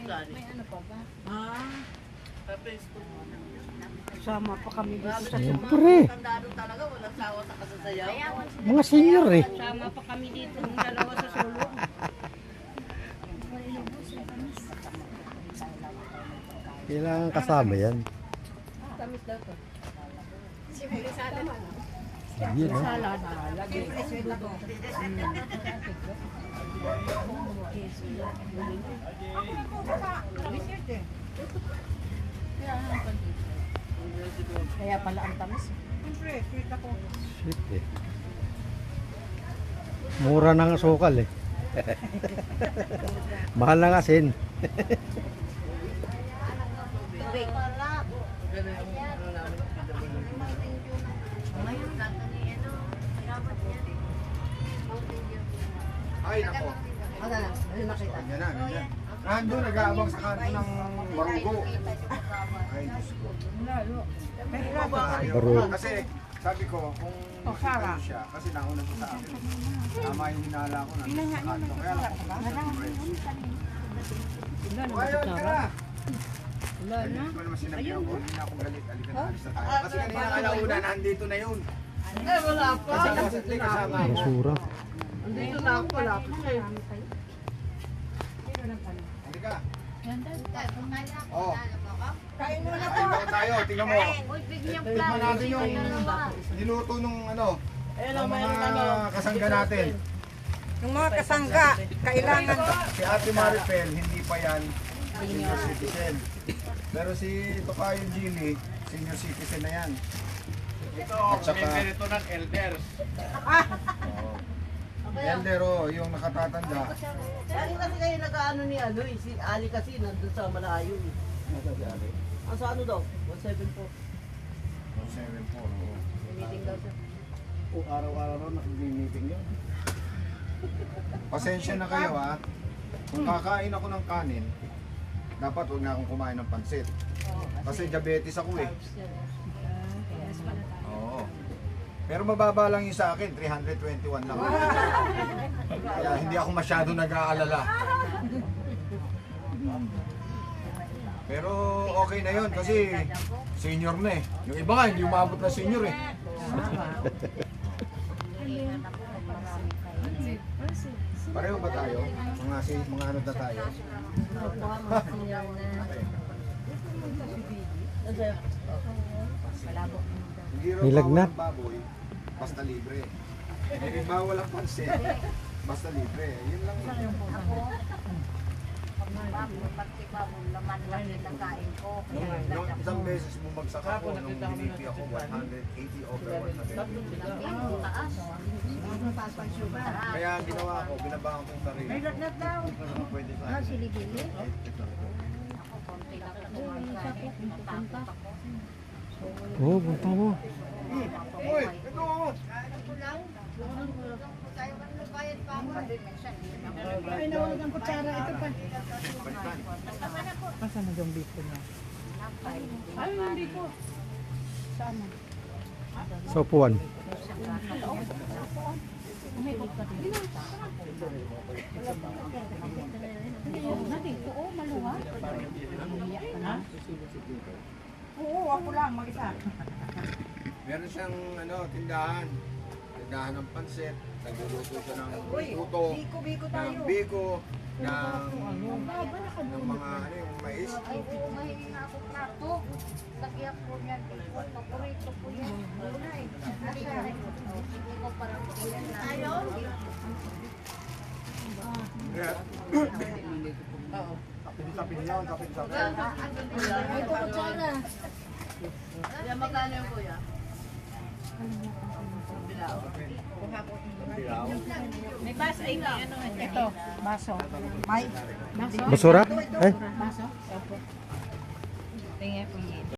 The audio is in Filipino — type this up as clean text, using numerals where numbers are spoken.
May ano pa ba? Sama pa kami dito sa Siyempre. Tandaan talaga, walang sawa sa kasasayaw. Mga senior eh. Sama pa kami dito ng dalawa sa sulok. Kailangan kasama yan. Tamis daw to. Yan ha. Salad. Kaya pala ang tamis. Sweet eh. Mura ng asukal eh. Mahal ng asin. Ay, nako. Ganyan na, ganyan. Nandun, nag-aabang sa kanto ng barugo. Ay, Diyos ko. Barugo. Kasi, sabi ko, kung makita siya, kasi nauna siya sa akin. Tama yung hinala ko na sa kanto. Kaya lang ko Ayaw ka! Wala na. Hindi ko naman sinabi ako, hindi na ako galit. Alika na, alis na tayo. Kasi kanina alauna, nandito na yun. Eh, wala pa. Kasi kasama ako. Basura. Andito na ako, wala pa. Halika. Oh. Kain muna tayo, tingnan mo. Tingnan natin yung niluto nung ng mga kasangga natin. Yung mga kasangga, kailangan Si Ate Maripel, hindi pa yan senior citizen. Pero si Tokayo Jimmy, senior citizen na yan. Ito, At saka- may merito ng elders. Elder, yung nakatatanda. Lagi kasi kayo nag-ano ni si Ali kasi nandun sa malayo. Ang sa ano daw? 174. 174. May meeting daw siya. Araw-araw na nag-meeting yun. Pasensya na kayo ha. Kung kakain ako ng kanin, dapat huwag na akong kumain ng pansit. Kasi diabetes ako eh. Oo. Pero mababa lang yung sa akin, 321 lang. Kaya hindi ako masyado nag-aalala. Pero okay na yun kasi senior na eh. Yung iba nga, hindi umabot na senior eh. Pareho ba tayo? Mga ano na tayo? Hindi raw May lagnat. bawal ang baboy, basta libre. Hindi bawal ang pansit, basta libre. Yun lang. Nung isang beses bumagsak ako, nung binipi ako 180 over 100. Kaya ang ginawa ko, binabangan ko yung sarili. May lagnat daw. Pwede sa Silibili. Oo, punta mo. Uy, ito! Ay, nawag ang kutsara. Ito pa. Asan na yung biko niya? Ay, hindi ko. Saan na? Sa upuan. Oo, maluwa. Oo, ako lang, mag-isa. Meron siyang tindahan. Tindahan ng pansit. Nagluluto siya ng luto. Biko-biko Ng tayo. biko. Ng mga yung mais. Ay, oo, mahingi na ako plato. Lagyan po niya. Paborito po yan. Gulay. Nasa. Hindi ko parang yan na. Ayaw. Kapit-kapit yun, kapit-kapit. Ito ko tsara. Kaya magkano yung kuya? Bilao. May baso ay ano. Ito, baso. May. Baso? Basura? Ay. Baso? Opo. Tingnan po yun.